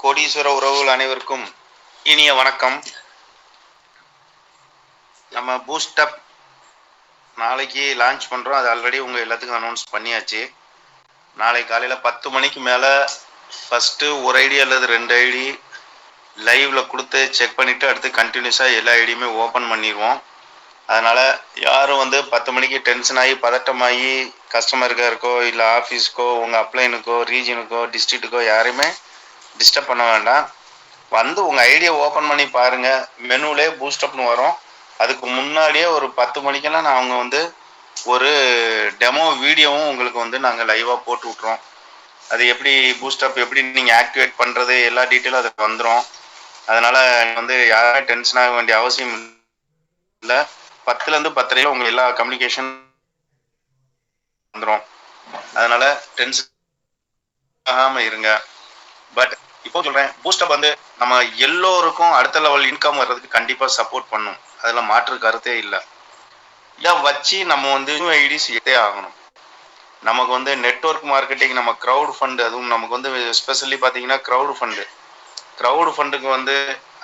கோடீஸ்வர உறவுகள் அனைவருக்கும் இனிய வணக்கம். நம்ம பூஸ்டப் நாளைக்கு லான்ச் பண்ணுறோம். அது ஆல்ரெடி உங்கள் எல்லாத்துக்கும் அனௌன்ஸ் பண்ணியாச்சு. நாளைக்கு காலையில் 10 மணிக்கு மேலே ஃபஸ்ட்டு ஒரு ஐடி அல்லது 2 ஐடி லைவில் கொடுத்து செக் பண்ணிவிட்டு அடுத்து கண்டினியூஸாக எல்லா ஐடியுமே ஓப்பன் பண்ணிடுவோம். அதனால் யாரும் 10 மணிக்கு டென்ஷன் ஆகி பதட்டமாகி கஸ்டமருக்காக இருக்கோ இல்லை ஆஃபீஸ்க்கோ உங்கள் அப்ளைனுக்கோ ரீஜனுக்கோ டிஸ்ட்ரிக்ட்டுக்கோ யாரையுமே டிஸ்டர்ப் பண்ண வேண்டாம். உங்கள் ஐடியை ஓப்பன் பண்ணி பாருங்கள். மெனுவிலே பூஸ்டப்னு வரும். அதுக்கு முன்னாடியே ஒரு 10 மணிக்கெல்லாம் நாங்கள் ஒரு டெமோ வீடியோவும் உங்களுக்கு நாங்கள் லைவாக போட்டு விட்றோம். அது எப்படி பூஸ்டப் எப்படி நீங்கள் ஆக்டிவேட் பண்ணுறது எல்லா டீட்டெயிலும் அதுக்கு வந்துடும். அதனால் யாருமே டென்ஷன் ஆக வேண்டிய அவசியம் இல்லை. 10லேருந்து 10:30 உங்களுக்கு எல்லா கம்யூனிகேஷன் வந்துடும். அதனால் டென்ஷன் ஆகாமல் இருங்க. பட் இப்போ சொல்கிறேன், பூஸ்டப் நம்ம எல்லோருக்கும் அடுத்த லெவல் இன்கம் வர்றதுக்கு கண்டிப்பாக சப்போர்ட் பண்ணும். அதில் மாற்று கருத்தே இல்லை. இதை வச்சு நம்ம நியூ ஐடிஸ் எடுத்தே ஆகணும். நமக்கு நெட்வொர்க் மார்க்கெட்டிங், நம்ம க்ரௌட் ஃபண்டு, அதுவும் நமக்கு எஸ்பெஷலி பார்த்தீங்கன்னா க்ரௌடு ஃபண்டுக்கு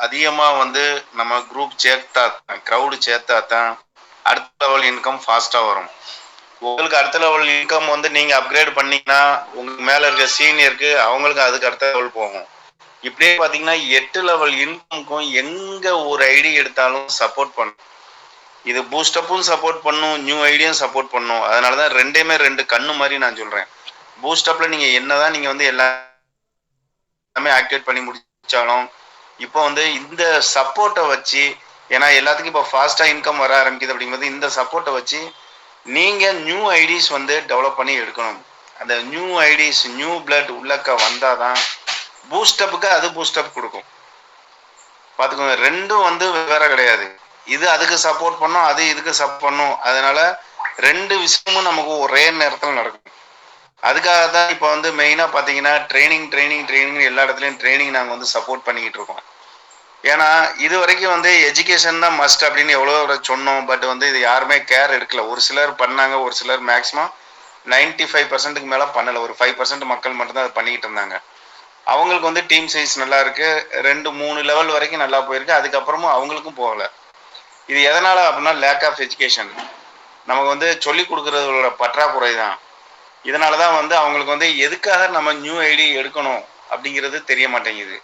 அதிகமாக நம்ம குரூப் க்ரௌடு சேர்த்தா தான் அடுத்த லெவல் இன்கம் ஃபாஸ்ட்டாக வரும். உங்களுக்கு அடுத்த லெவல் இன்கம் நீங்கள் அப்கிரேட் பண்ணிங்கன்னா உங்களுக்கு மேலே இருக்க சீனியருக்கு அவங்களுக்கு அதுக்கு அடுத்த லெவல் போகும். இப்படியே பார்த்தீங்கன்னா 8 லெவல் இன்கம்க்கும் எங்கே ஒரு ஐடி எடுத்தாலும் சப்போர்ட் பண்ணும். இது பூஸ்டப்பும் சப்போர்ட் பண்ணும், நியூ ஐடியும் சப்போர்ட் பண்ணும். அதனால தான் ரெண்டுமே 2 கண்ணு மாதிரி நான் சொல்கிறேன். பூஸ்டப்பில் நீங்கள் என்னதான் நீங்கள் எல்லாமே ஆக்டிவேட் பண்ணி முடிச்சாலும் இப்போ இந்த சப்போர்ட்டை வச்சு, ஏன்னா எல்லாத்துக்கும் இப்போ ஃபாஸ்ட்டாக இன்கம் வர ஆரம்பிக்குது அப்படிங்கும்போது இந்த சப்போர்ட்டை வச்சு நீங்கள் நியூ ஐடிஸ் டெவலப் பண்ணி எடுக்கணும். அந்த நியூ ஐடிஸ் நியூ பிளட் உள்ளக்க வந்தால் தான் பூஸ்டப்புக்கு அது பூஸ்டப் கொடுக்கும். பார்த்துக்கோங்க, ரெண்டும் வேற கிடையாது. இது அதுக்கு சப்போர்ட் பண்ணும், அது இதுக்கு சப்போர்ட் பண்ணும். அதனால 2 விஷயமும் நமக்கு ஒரே நேரத்தில் நடக்கும். அதுக்காக தான் இப்போ மெயினாக பார்த்தீங்கன்னா ட்ரைனிங் எல்லா இடத்துலையும் ட்ரைனிங் நாங்கள் சப்போர்ட் பண்ணிக்கிட்டு இருக்கோம். ஏன்னா இது வரைக்கும் எஜுகேஷன் தான் மஸ்ட் அப்படின்னு எவ்வளோ சொன்னோம். பட் இது யாருமே கேர் எடுக்கல. ஒரு சிலர் பண்ணாங்க, ஒரு சிலர் மேக்ஸிமம் 95% மேலே பண்ணலை. ஒரு 5% மக்கள் மட்டும்தான் அதை பண்ணிக்கிட்டு இருந்தாங்க. அவங்களுக்கு டீம் சைஸ் நல்லா இருக்கு, 2-3 லெவல் வரைக்கும் நல்லா போயிருக்கு. அதுக்கப்புறமும் அவங்களுக்கும் போகலை. இது எதனால அப்படின்னா லேக் ஆஃப் எஜுகேஷன். நமக்கு சொல்லி கொடுக்குறதோட பற்றாக்குறை தான். இதனால தான் அவங்களுக்கு எதுக்காக நம்ம நியூ ஐடி எடுக்கணும் அப்படிங்கிறது தெரிய மாட்டேங்குது.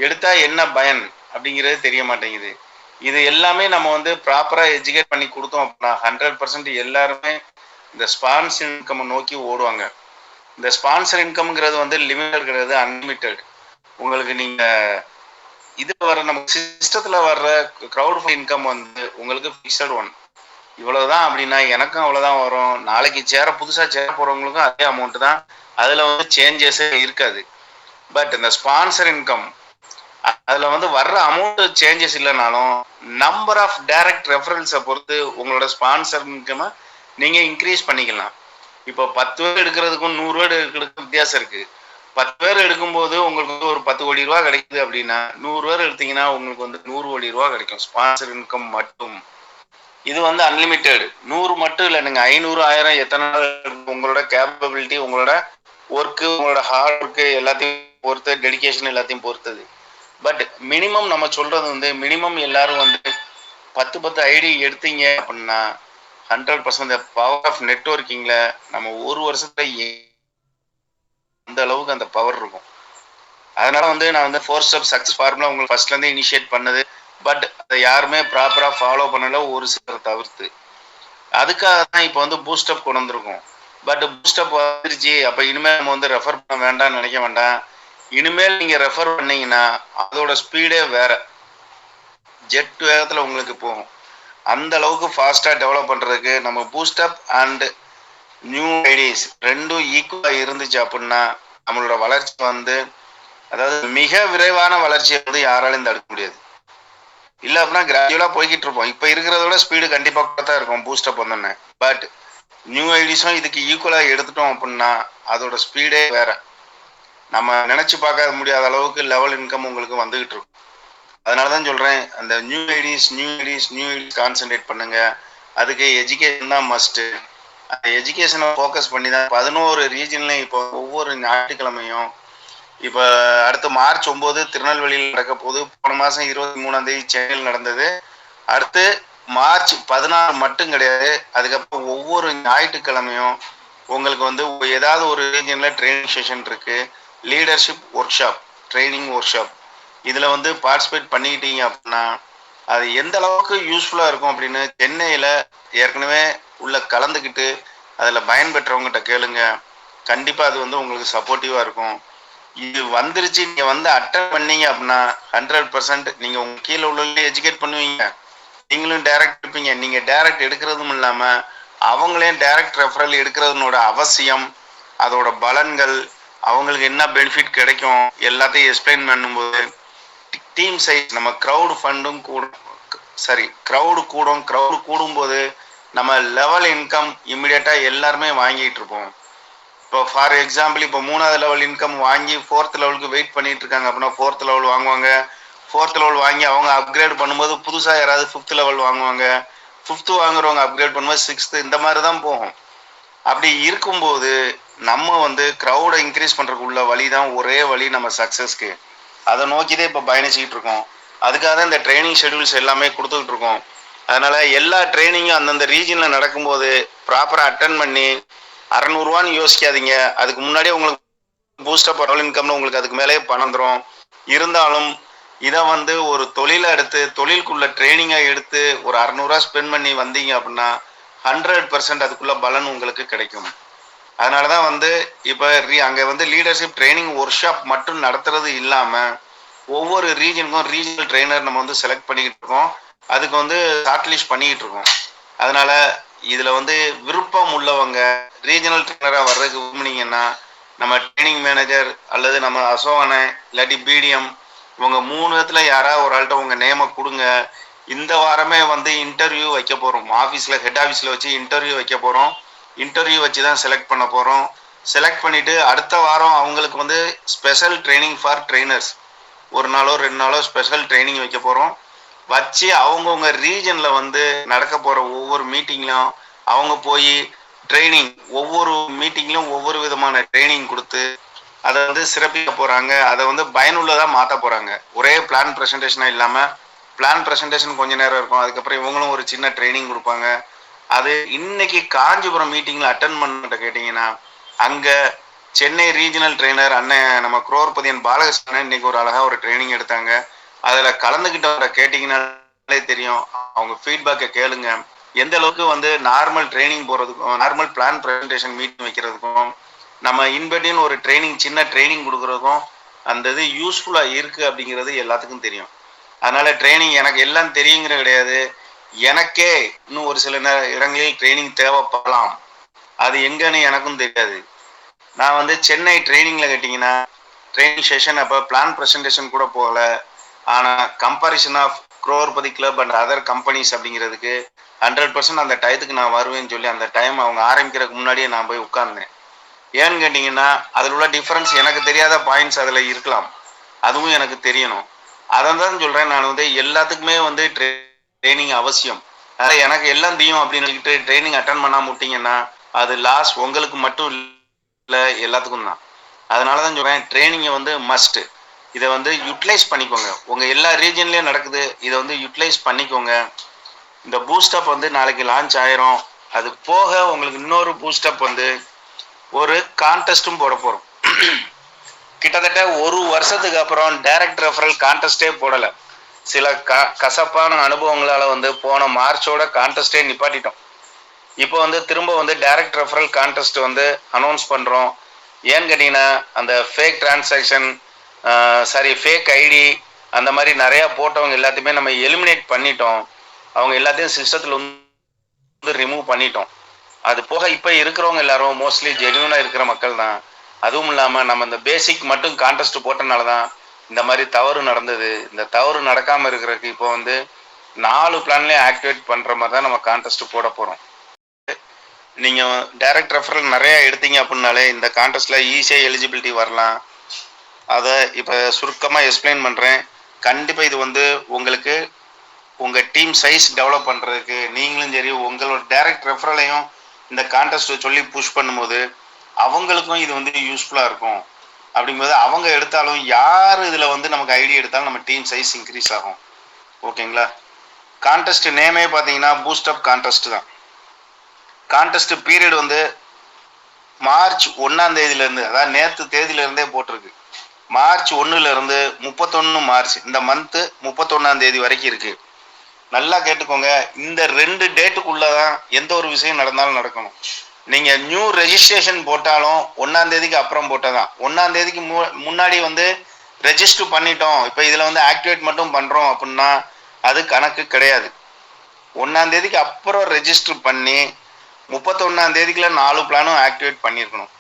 எடுத்தா என்ன பயன் அப்படிங்கிறது தெரிய மாட்டேங்குது. இது எல்லாமே நம்ம ப்ராப்பராக எஜுகேட் பண்ணி கொடுத்தோம் அப்படின்னா 100% எல்லாருமே இந்த ஸ்பான்சர் இன்கம் நோக்கி ஓடுவாங்க. இந்த ஸ்பான்சர் இன்கம்ங்கிறது லிமிட்டட் கிடையாது, அன்லிமிட்டட். உங்களுக்கு நீங்கள் நம்ம சிஸ்டத்தில் வர்ற க்ரௌட் ஃபண்ட் இன்கம் உங்களுக்கு ஃபிக்ஸட் ஒன். இவ்வளவுதான் அப்படின்னா எனக்கும் அவ்வளோதான் வரும். நாளைக்கு புதுசாக சேர போகிறவங்களுக்கும் அதே அமௌண்ட்டு தான். அதில் சேஞ்சஸே இருக்காது. பட் இந்த ஸ்பான்சர் இன்கம் அதில் வர்ற அமௌண்ட் சேஞ்சஸ் இல்லைனாலும் நம்பர் ஆஃப் டைரக்ட் ரெஃபரன்ஸை பொறுத்து உங்களோட ஸ்பான்சர் இன்கம்மை நீங்கள் இன்க்ரீஸ் பண்ணிக்கலாம். இப்போ 10 பேர் எடுக்கிறதுக்கும் 100 பேர் எடுக்கிறதுக்கும் வித்தியாசம் இருக்குது. 10 பேர் எடுக்கும்போது உங்களுக்கு ஒரு 10 கோடி ரூபா கிடைக்குது அப்படின்னா 100 பேர் எடுத்தீங்கன்னா உங்களுக்கு 100 கோடி ரூபா கிடைக்கும் ஸ்பான்சர் இன்கம் மட்டும். இது அன்லிமிட்டெட். 100 மட்டும் இல்லை, நீங்கள் 500 1000 எத்தனை உங்களோட கேப்பபிலிட்டி, உங்களோட ஒர்க்கு, உங்களோட ஹார்ட் ஒர்க்கு எல்லாத்தையும் பொறுத்து, டெடிக்கேஷன் எல்லாத்தையும் பொறுத்தது. பட் மினிமம் நம்ம சொல்கிறது மினிமம் எல்லாரும் 10 ஐடி எடுத்தீங்க அப்படின்னா 100% பவர் ஆஃப் நெட்வொர்க்கிங்கில் நம்ம ஒரு வருஷத்துல அந்த அளவுக்கு அந்த பவர் இருக்கும். அதனால நான் 4 ஸ்டெப் சக்ஸஸ் ஃபார்முலா உங்களுக்கு ஃபர்ஸ்ட்லேருந்து இனிஷியேட் பண்ணது. பட் அதை யாருமே ப்ராப்பராக ஃபாலோ பண்ணல, ஒரு சிலர் தவிர்த்து. அதுக்காக தான் இப்போ பூஸ்டப் கொண்டு வந்திருக்கோம். பட் பூஸ்டப் வந்துருச்சு, அப்போ இனிமேல் நம்ம ரெஃபர் பண்ண வேண்டாம்னு நினைக்க வேண்டாம். இனிமேல் நீங்கள் ரெஃபர் பண்ணீங்கன்னா அதோட ஸ்பீடே வேற, ஜெட் வேகத்தில் உங்களுக்கு போகும். அந்த அளவுக்கு ஃபாஸ்ட்டாக டெவலப் பண்ணுறதுக்கு நம்ம பூஸ்டப் அண்ட் நியூ ஐடிஸ் ரெண்டும் ஈக்குவலாக இருந்துச்சு அப்படின்னா நம்மளோட வளர்ச்சி அதாவது மிக விரைவான வளர்ச்சியை யாராலையும் தடுக்க முடியாது. இல்லை அப்படின்னா கிராஜுவலாக போய்கிட்டு இருப்போம். இப்போ இருக்கிறதோட ஸ்பீடு கண்டிப்பாக தான் இருக்கும் பூஸ்டப் வந்தோன்னே. பட் நியூ ஐடிஸும் இதுக்கு ஈக்குவலாக எடுத்துட்டோம் அப்படின்னா அதோட ஸ்பீடே வேற. நம்ம நினச்சி பார்க்க முடியாத அளவுக்கு லெவல் இன்கம் உங்களுக்கு வந்துகிட்டு இருக்கும். அதனால தான் சொல்கிறேன், அந்த நியூ ஐடிஸ் கான்சென்ட்ரேட் பண்ணுங்கள். அதுக்கு எஜுகேஷன் தான் மஸ்ட்டு. அந்த எஜுகேஷனை ஃபோக்கஸ் பண்ணி தான் 11 ரீஜன்லையும் இப்போ ஒவ்வொரு ஞாயிற்றுக்கிழமையும் இப்போ அடுத்து மார்ச் 9 திருநெல்வேலியில் நடக்க போகுது. போன மாதம் 23ஆம் தேதி சென்னையில் நடந்தது. அடுத்து மார்ச் 16 மட்டும் கிடையாது, அதுக்கப்புறம் ஒவ்வொரு ஞாயிற்றுக்கிழமையும் உங்களுக்கு வந்து ஏதாவது ஒரு ரீஜனில் ட்ரைனிங் செஷன் இருக்கு. Leadership work shop, training work shop, இதில் வந்து பார்ட்டிசிபேட் பண்ணிக்கிட்டீங்க அப்படின்னா அது எந்த அளவுக்கு யூஸ்ஃபுல்லாக இருக்கும் அப்படின்னு சென்னையில் ஏற்கனவே உள்ள கலந்துக்கிட்டு அதில் பயன்பெற்றவங்ககிட்ட கேளுங்க. கண்டிப்பாக அது வந்து உங்களுக்கு சப்போர்ட்டிவாக இருக்கும். இது வந்துருச்சு, நீங்கள் வந்து அட்டன் பண்ணீங்க அப்படின்னா 100% நீங்கள் உங்கள் கீழே உள்ள எஜுகேட் பண்ணுவீங்க. நீங்களும் டைரக்ட் இருப்பீங்க. நீங்கள் டைரக்ட் எடுக்கிறதும் இல்லாமல் அவங்களையும் டைரக்ட் ரெஃபரல் எடுக்கிறதுனோட அவசியம், அதோட பலன்கள், அவங்களுக்கு என்ன பெனிஃபிட் கிடைக்கும் எல்லாத்தையும் எக்ஸ்பிளைன் பண்ணும்போது டீம் சைஸ் நம்ம க்ரௌடு ஃபண்டும் க்ரௌடு கூடும்போது நம்ம லெவல் இன்கம் இம்மிடியட்டாக எல்லாருமே வாங்கிட்டு இருப்போம். இப்போ ஃபார் எக்ஸாம்பிள் இப்போ 3வது லெவல் இன்கம் வாங்கி 4th லெவலுக்கு வெயிட் பண்ணிட்டு இருக்காங்க அப்படின்னா 4th லெவல் வாங்குவாங்க. 4th லெவல் வாங்கி அவங்க அப்கிரேட் பண்ணும்போது புதுசாக யாராவது 5th லெவல் வாங்குவாங்க. 5th வாங்குறவங்க அப்கிரேட் பண்ணும்போது 6th, இந்த மாதிரி தான் போகும். அப்படி இருக்கும்போது நம்ம வந்து க்ரௌடை இன்க்ரீஸ் பண்ணுறதுக்கு உள்ள வழி தான் ஒரே வழி நம்ம சக்ஸஸ்க்கு. அதை நோக்கி தான் இப்போ பயணிச்சுக்கிட்டு இருக்கோம். அதுக்காக தான் இந்த ட்ரைனிங் ஷெடியூல்ஸ் எல்லாமே கொடுத்துக்கிட்டு இருக்கோம். அதனால எல்லா ட்ரைனிங்கும் அந்தந்த ரீஜனில் நடக்கும்போது ப்ராப்பராக அட்டன் பண்ணி 600 யோசிக்காதீங்க. அதுக்கு முன்னாடியே உங்களுக்கு பூஸ்டப் பரவல் இன்கம்னு உங்களுக்கு அதுக்கு மேலே பணம் தரும். இருந்தாலும் இதை வந்து ஒரு தொழிலை எடுத்து தொழிலுக்குள்ள ட்ரைனிங்காக எடுத்து ஒரு 600 ஸ்பெண்ட் பண்ணி வந்தீங்க அப்படின்னா 100% அதுக்குள்ள பலன் உங்களுக்கு கிடைக்கும். அதனால தான் வந்து இப்போ அங்கே வந்து லீடர்ஷிப் ட்ரைனிங் ஒர்க் ஷாப் மட்டும் நடத்துறது இல்லாமல் ஒவ்வொரு ரீஜனுக்கும் ரீஜனல் ட்ரெயினர் நம்ம வந்து செலக்ட் பண்ணிக்கிட்டு இருக்கோம். அதுக்கு வந்து ஷார்ட் லிஸ்ட் பண்ணிக்கிட்டு இருக்கோம். அதனால இதில் வந்து விருப்பம் உள்ளவங்க ரீஜனல் ட்ரெயினராக வர்றதுக்கு விரும்புனீங்கன்னா நம்ம ட்ரைனிங் மேனேஜர் அல்லது நம்ம அசோகனை இல்லாட்டி பிடிஎம் இவங்க 3 இடத்துல யாராவது ஒரு ஆள்கிட்ட உங்கள் நேமை கொடுங்க. இந்த வாரமே வந்து இன்டர்வியூ வைக்க போகிறோம். ஆஃபீஸில் ஹெட் ஆஃபீஸில் வச்சு இன்டர்வியூ வைக்க போகிறோம். இன்டர்வியூ வச்சு தான் செலக்ட் பண்ண போகிறோம். செலக்ட் பண்ணிவிட்டு அடுத்த வாரம் அவங்களுக்கு வந்து ஸ்பெஷல் ட்ரைனிங் ஃபார் ட்ரெயினர்ஸ் 1 நாளோ 2 நாளோ ஸ்பெஷல் ட்ரைனிங் வைக்க போகிறோம். வச்சு அவங்கவுங்க ரீஜனில் வந்து நடக்க போகிற ஒவ்வொரு மீட்டிங்லையும் அவங்க போய் ட்ரைனிங், ஒவ்வொரு மீட்டிங்லையும் ஒவ்வொரு விதமான ட்ரைனிங் கொடுத்து அதை வந்து சிறப்பிக்க போகிறாங்க. அதை வந்து பயனுள்ளதாக மாற்ற போகிறாங்க. ஒரே பிளான் ப்ரெசன்டேஷனாக இல்லாமல் பிளான் ப்ரெசன்டேஷன் கொஞ்சம் நேரம் இருக்கும், அதுக்கப்புறம் இவங்களும் ஒரு சின்ன ட்ரைனிங் கொடுப்பாங்க. அது இன்னைக்கு காஞ்சிபுரம் மீட்டிங்கில் அட்டன் பண்ணிட்ட கேட்டிங்கன்னா அங்கே சென்னை ரீஜனல் ட்ரெயினர் அண்ணன் நம்ம குரோர்பதியன் பாலகிருஷ்ணன் இன்னைக்கு ஒரு அழகாக ஒரு ட்ரைனிங் எடுத்தாங்க. அதில் கலந்துக்கிட்டவரை கேட்டிங்கனாலே தெரியும். அவங்க ஃபீட்பேக்கை கேளுங்க. எந்த அளவுக்கு வந்து நார்மல் ட்ரைனிங் போகிறதுக்கும் நார்மல் பிளான் ப்ரெசன்டேஷன் மீட்டிங் வைக்கிறதுக்கும் நம்ம இன்பெட்டின்னு ஒரு ட்ரைனிங் சின்ன ட்ரைனிங் கொடுக்குறதுக்கும் அந்த இது யூஸ்ஃபுல்லாக இருக்குது அப்படிங்கிறது எல்லாத்துக்கும் தெரியும். அதனால் ட்ரைனிங் எனக்கு எல்லாம் தெரியுங்கிற கிடையாது. எனக்கே இன்னும் ஒரு சில இடங்களில் ட்ரைனிங் தேவைப்படலாம். அது எங்கன்னு எனக்கும் தெரியாது. நான் வந்து சென்னை ட்ரைனிங்கில் கேட்டிங்கன்னா ட்ரைனிங் செஷன் அப்போ பிளான் ப்ரெசன்டேஷன் கூட போகல. ஆனால் comparison of Crorepati club and other companies அப்படிங்கிறதுக்கு 100% அந்த டயத்துக்கு நான் வருவேன்னு சொல்லி அந்த டைம் அவங்க ஆரம்பிக்கிறதுக்கு முன்னாடியே நான் போய் உட்கார்ந்தேன். ஏன்னு கேட்டிங்கன்னா அதில் உள்ள டிஃப்ரென்ஸ் எனக்கு தெரியாத பாயிண்ட்ஸ் அதில் இருக்கலாம், அதுவும் எனக்கு தெரியணும். அதை தான் சொல்கிறேன். நான் வந்து எல்லாத்துக்குமே வந்து ட்ரைனிங் அவசியம். அதனால் எனக்கு எல்லாம் தெரியும் அப்படின்னு சொல்லிட்டு ட்ரைனிங் அட்டன் பண்ணாமல் விட்டிங்கன்னா அது லாஸ் உங்களுக்கு மட்டும் இல்லை, எல்லாத்துக்கும் தான். அதனால தான் சொல்கிறேன் ட்ரைனிங்கை வந்து மஸ்ட்டு. இதை வந்து யூட்டிலைஸ் பண்ணிக்கோங்க. உங்கள் எல்லா ரீஜன்லேயும் நடக்குது, இதை வந்து யூட்டிலைஸ் பண்ணிக்கோங்க. இந்த பூஸ்டப் வந்து நாளைக்கு லான்ச் ஆயிரும். அது போக உங்களுக்கு இன்னொரு பூஸ்டப் வந்து ஒரு கான்டெஸ்ட்டும் போட போகிறோம். கிட்டத்தட்ட 1 வருஷத்துக்கு அப்புறம் டைரக்ட் ரெஃபரல் கான்டெஸ்டே போடலை. சில கசப்பான அனுபவங்களால் வந்து போன மார்ச்சோட கான்டெஸ்டே நிப்பாட்டிட்டோம். இப்போ வந்து திரும்ப வந்து டைரக்ட் ரெஃபரல் கான்டெஸ்ட் வந்து அனௌன்ஸ் பண்ணுறோம். ஏன்னு கேட்டிங்கன்னா அந்த ஃபேக் டிரான்சாக்ஷன் ஃபேக் ஐடி அந்த மாதிரி நிறையா போட்டவங்க எல்லாத்தையுமே நம்ம எலிமினேட் பண்ணிட்டோம். அவங்க எல்லாத்தையும் சிஸ்டத்தில் வந்து ரிமூவ் பண்ணிட்டோம். அது போக இப்போ இருக்கிறவங்க எல்லாரும் மோஸ்ட்லி ஜென்யூனாக இருக்கிற மக்கள் தான். அதுவும் இல்லாமல் நம்ம இந்த பேசிக் மட்டும் கான்டெஸ்ட் போட்டனால தான் இந்த மாதிரி தவறு நடந்தது. இந்த தவறு நடக்காமல் இருக்கிறதுக்கு இப்போ வந்து 4 பிளான்லேயும் ஆக்டிவேட் பண்ணுற மாதிரி தான் நம்ம கான்டெஸ்ட் போட போகிறோம். நீங்கள் டைரக்ட் ரெஃபரல் நிறையா எடுத்தீங்க அப்படின்னாலே இந்த கான்டெஸ்ட்டில் ஈஸியாக எலிஜிபிலிட்டி வரலாம். அதை இப்போ சுருக்கமாக எக்ஸ்பிளைன் பண்ணுறேன். கண்டிப்பாக இது வந்து உங்களுக்கு உங்கள் டீம் சைஸ் டெவலப் பண்ணுறதுக்கு நீங்களும் சரி உங்களோட டைரக்ட் ரெஃபரலையும் இந்த கான்டெஸ்ட்டை சொல்லி புஷ் பண்ணும்போது அவங்களுக்கும் இது வந்து யூஸ்ஃபுல்லாக இருக்கும். அப்படிங்கும்போது அவங்க எடுத்தாலும் யார் இதில் வந்து நமக்கு ஐடி எடுத்தாலும் நம்ம டீம் சைஸ் இன்க்ரீஸ் ஆகும். ஓகேங்களா? கான்டெஸ்ட் நேமே பார்த்தீங்கன்னா பூஸ்டப் கான்டெஸ்ட் தான். கான்டெஸ்ட் பீரியட் வந்து மார்ச் 1ஆம் தேதியிலேருந்து, அதாவது நேற்று தேதியிலேருந்தே போட்டிருக்கு. மார்ச் 1லேருந்து 31 மார்ச், இந்த மந்த்து 31ஆம் தேதி வரைக்கும் இருக்கு. நல்லா கேட்டுக்கோங்க. இந்த 2 டேட்டுக்குள்ளதான் எந்த ஒரு விஷயம் நடந்தாலும் நடக்கணும். நீங்க நியூ ரெஜிஸ்ட்ரேஷன் போட்டாலும் 1ஆம் தேதிக்கு அப்புறம் போட்டதான். 1ஆம் தேதிக்கு முன்னாடி வந்து ரெஜிஸ்டர் பண்ணிட்டோம், இப்போ இதுல வந்து ஆக்டிவேட் மட்டும் பண்றோம் அப்படின்னா அது கணக்கு கிடையாது. 1ஆம் தேதிக்கு அப்புறம் ரெஜிஸ்டர் பண்ணி 31ஆம் தேதிக்குள்ள 4 பிளானும் ஆக்டிவேட் பண்ணியிருக்கணும்.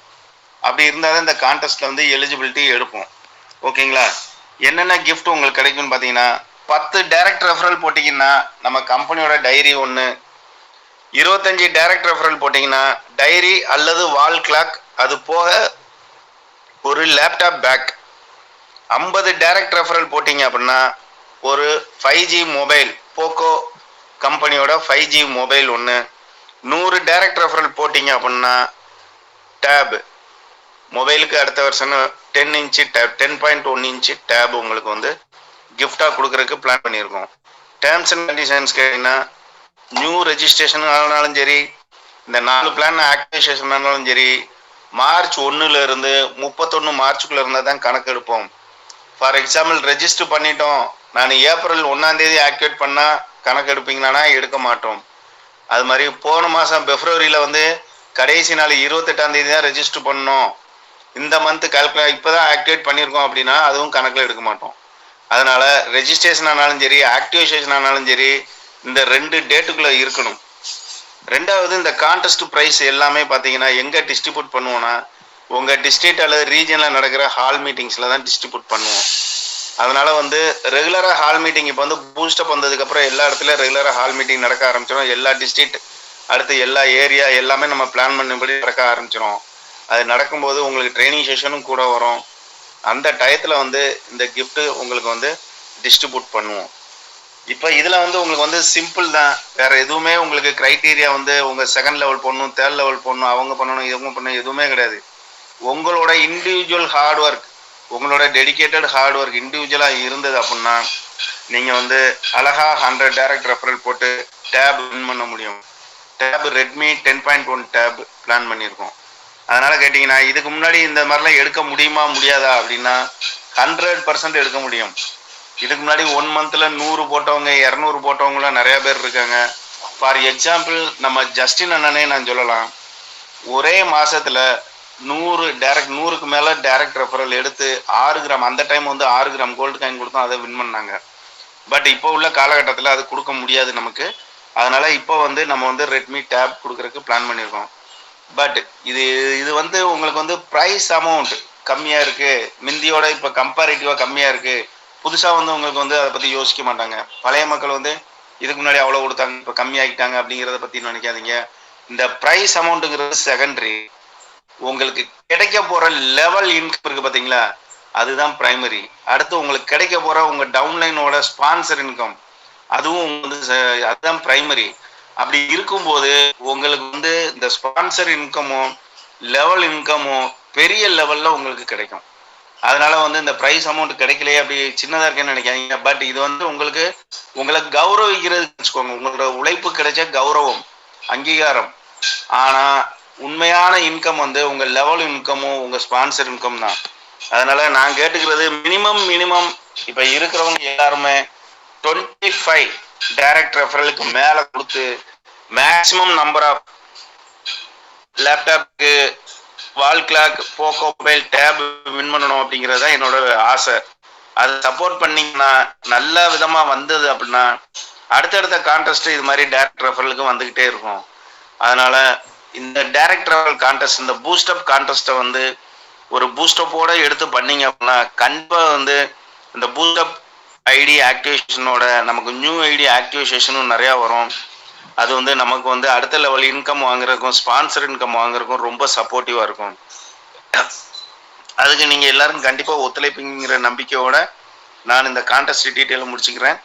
அப்படி இருந்தால் தான் இந்த கான்டெஸ்ட்ல வந்து எலிஜிபிலிட்டி எடுப்போம். ஓகேங்களா? என்னென்ன கிஃப்ட் உங்களுக்கு கிடைக்கும்னு பார்த்தீங்கன்னா, 10 டைரக்ட் ரெஃபரல் போட்டிங்கன்னா நம்ம கம்பெனியோட டைரி 1, 25 டைரக்ட் ரெஃபரல் போட்டிங்கன்னா டைரி அல்லது வால் கிளாக், அது போக ஒரு லேப்டாப் பேக். 50 டைரக்ட் ரெஃபரல் போட்டிங்க அப்படின்னா ஒரு 5G மொபைல், போக்கோ கம்பெனியோட 5G மொபைல் 1. 100 டைரக்ட் ரெஃபரல் போட்டிங்க அப்படின்னா டேப், மொபைலுக்கு அடுத்த வருஷம் 10 இன்ச்சு டேப், 10.1 இன்ச்சு டேப் உங்களுக்கு வந்து கிஃப்டாக கொடுக்குறதுக்கு பிளான் பண்ணியிருக்கோம். டேர்ம்ஸ் அண்ட் கண்டிஷன்ஸ் கேட்டிங்கன்னா, நியூ ரெஜிஸ்ட்ரேஷன் ஆனாலும் சரி, இந்த 4 பிளான் ஆக்டிவேஷன் ஆனாலும் சரி, மார்ச் 1லேருந்து 31 மார்ச்சுக்குள்ளே இருந்தால் தான் கணக்கு எடுப்போம். ஃபார் எக்ஸாம்பிள் ரெஜிஸ்டர் பண்ணிட்டோம், நான் ஏப்ரல் 1ஆம் தேதி ஆக்டிவேட் பண்ணால் கணக்கு எடுப்பீங்களானா எடுக்க மாட்டோம். அது மாதிரி போன மாதம் பிப்ரவரியில் வந்து கடைசி நாள் 28ஆம் தேதி தான் ரெஜிஸ்டர் பண்ணோம், இந்த மந்த் இப்போ தான் ஆக்டிவேட் பண்ணியிருக்கோம் அப்படின்னா அதுவும் கணக்கில் எடுக்க மாட்டோம். அதனால ரெஜிஸ்ட்ரேஷன் ஆனாலும் சரி, ஆக்டிவேஷன் ஆனாலும் சரி, இந்த 2 டேட்டுக்குள்ளே இருக்கணும். ரெண்டாவது, இந்த கான்டெஸ்ட் ப்ரைஸ் எல்லாமே பார்த்தீங்கன்னா எங்கே டிஸ்ட்ரிபியூட் பண்ணுவோன்னா, உங்கள் டிஸ்ட்ரிக்ட் அல்லது ரீஜனில் நடக்கிற ஹால் மீட்டிங்ஸில் தான் டிஸ்ட்ரிபியூட் பண்ணுவோம். அதனால வந்து ரெகுலராக ஹால் மீட்டிங் இப்போ வந்து பூஸ்டப் வந்ததுக்கப்புறம் எல்லா இடத்துலையும் ரெகுலராக ஹால் மீட்டிங் நடக்க ஆரம்பிச்சிடும். எல்லா டிஸ்ட்ரிக்ட், அடுத்து எல்லா ஏரியா எல்லாமே நம்ம பிளான் பண்ணபடி நடக்க ஆரம்பிச்சிடும். அது நடக்கும்போது உங்களுக்கு ட்ரைனிங் செஷனும் கூட வரும். அந்த டயத்தில் வந்து இந்த கிஃப்ட்டு உங்களுக்கு வந்து டிஸ்ட்ரிபியூட் பண்ணுவோம். இப்போ இதில் வந்து உங்களுக்கு வந்து சிம்பிள் தான், வேறு எதுவுமே உங்களுக்கு க்ரைட்டீரியா வந்து உங்கள் செகண்ட் லெவல் போடணும், தேர்ட் லெவல் போடணும், அவங்க பண்ணணும், இவங்க பண்ணணும், எதுவுமே கிடையாது. உங்களோட இண்டிவிஜுவல் ஹார்ட் ஒர்க், உங்களோட டெடிக்கேட்டட் ஹார்ட் ஒர்க் இண்டிவிஜுவலாக இருந்தது அப்படின்னா நீங்கள் வந்து அழகாக 100 டைரக்ட் ரெஃபரல் போட்டு டேப் வின் பண்ண முடியும். டேப் ரெட்மி 10.1 டேப் பிளான் பண்ணியிருக்கோம். அதனால் கேட்டிங்கன்னா, இதுக்கு முன்னாடி இந்த மாதிரிலாம் எடுக்க முடியுமா முடியாதா அப்படின்னா 100% எடுக்க முடியும். இதுக்கு முன்னாடி 1 மந்த்தில் 100 போட்டவங்க, 200 போட்டவங்களாம் நிறையா பேர் இருக்காங்க. ஃபார் எக்ஸாம்பிள் நம்ம ஜஸ்டின் அண்ணனே நான் சொல்லலாம், ஒரே மாதத்தில் 100க்கு மேலே டைரக்ட் ரெஃபரல் எடுத்து 6 கிராம், அந்த டைம் வந்து 6 கிராம் கோல்டு காயின் கொடுத்தோம், அதை வின் பண்ணாங்க. பட் இப்போ உள்ள காலகட்டத்தில் அது கொடுக்க முடியாது நமக்கு. அதனால் இப்போ வந்து நம்ம வந்து ரெட்மி டேப் கொடுக்குறதுக்கு பிளான் பண்ணியிருக்கோம். பட் இது வந்து உங்களுக்கு வந்து ப்ரைஸ் அமௌண்ட் கம்மியாக இருக்குது, மிந்தியோட இப்போ கம்பேரிட்டிவாக கம்மியாக இருக்குது. புதுசாக வந்து உங்களுக்கு வந்து அதை பற்றி யோசிக்க மாட்டாங்க. பழைய மக்கள் வந்து இதுக்கு முன்னாடி அவ்வளோ கொடுத்தாங்க, இப்போ கம்மியாகிட்டாங்க அப்படிங்கிறத பற்றி நினைக்காதீங்க. இந்த ப்ரைஸ் அமௌண்ட்டுங்கிறது செகண்டரி. உங்களுக்கு கிடைக்க போகிற லெவல் இன்கம் இருக்குது பார்த்தீங்களா, அதுதான் ப்ரைமரி. அடுத்து உங்களுக்கு கிடைக்க போகிற உங்கள் டவுன்லைனோட ஸ்பான்சர் இன்கம், அதுவும் வந்து அதுதான் ப்ரைமரி. அப்படி இருக்கும்போது உங்களுக்கு வந்து இந்த ஸ்பான்சர் இன்கமும் லெவல் இன்கமும் பெரிய லெவலில் உங்களுக்கு கிடைக்கும். அதனால வந்து இந்த ப்ரைஸ் அமௌண்ட் கிடைக்கலையே அப்படி சின்னதாக இருக்கேன்னு நினைக்காதீங்க. பட் இது வந்து உங்களை கௌரவிக்கிறதுன்னு வச்சுக்கோங்க. உங்களோட உழைப்பு கிடைச்ச கௌரவம், அங்கீகாரம். ஆனால் உண்மையான இன்கம் வந்து உங்கள் லெவல் இன்கமும் உங்கள் ஸ்பான்சர் இன்கம் தான். அதனால நான் கேட்டுக்கிறது, மினிமம் இப்போ இருக்கிறவங்க எல்லாருமே 25 டைரக்ட் ரெஃபரலுக்கு மேலே கொடுத்து மேக்ஸிமம் நம்பர் ஆஃப் லேப்டாப்க்கு, wall clock, Poco mobile, tab win பண்ணணும் அப்படிங்கிறது தான் என்னோட ஆசை. அதை சப்போர்ட் பண்ணிங்கன்னா, நல்ல விதமாக வந்தது அப்படின்னா அடுத்தடுத்த கான்டெஸ்ட் இது மாதிரி டைரக்ட் ரெஃபரலுக்கு வந்துக்கிட்டே இருக்கும். அதனால் இந்த டைரக்ட் ரெஃபரல் கான்டெஸ்ட், இந்த பூஸ்டப் கான்டெஸ்ட்டை வந்து ஒரு பூஸ்டப்போடு எடுத்து பண்ணிங்க அப்படின்னா கண்டிப்பாக வந்து இந்த பூஸ்டப் ஐடி ஆக்டிவேஷனோட நமக்கு நியூ ஐடி ஆக்டிவேஷனும் நிறையா வரும். அது வந்து நமக்கு வந்து அடுத்த லெவல் இன்கம் வாங்குறதுக்கும் ஸ்பான்சர் இன்கம் வாங்குறதுக்கும் ரொம்ப சப்போர்ட்டிவாக இருக்கும். அதுக்கு நீங்கள் எல்லாரும் கண்டிப்பாக ஒத்துழைப்புங்கிற நம்பிக்கையோட நான் இந்த கான்டெஸ்ட் டீட்டெயிலை முடிச்சுக்கிறேன்.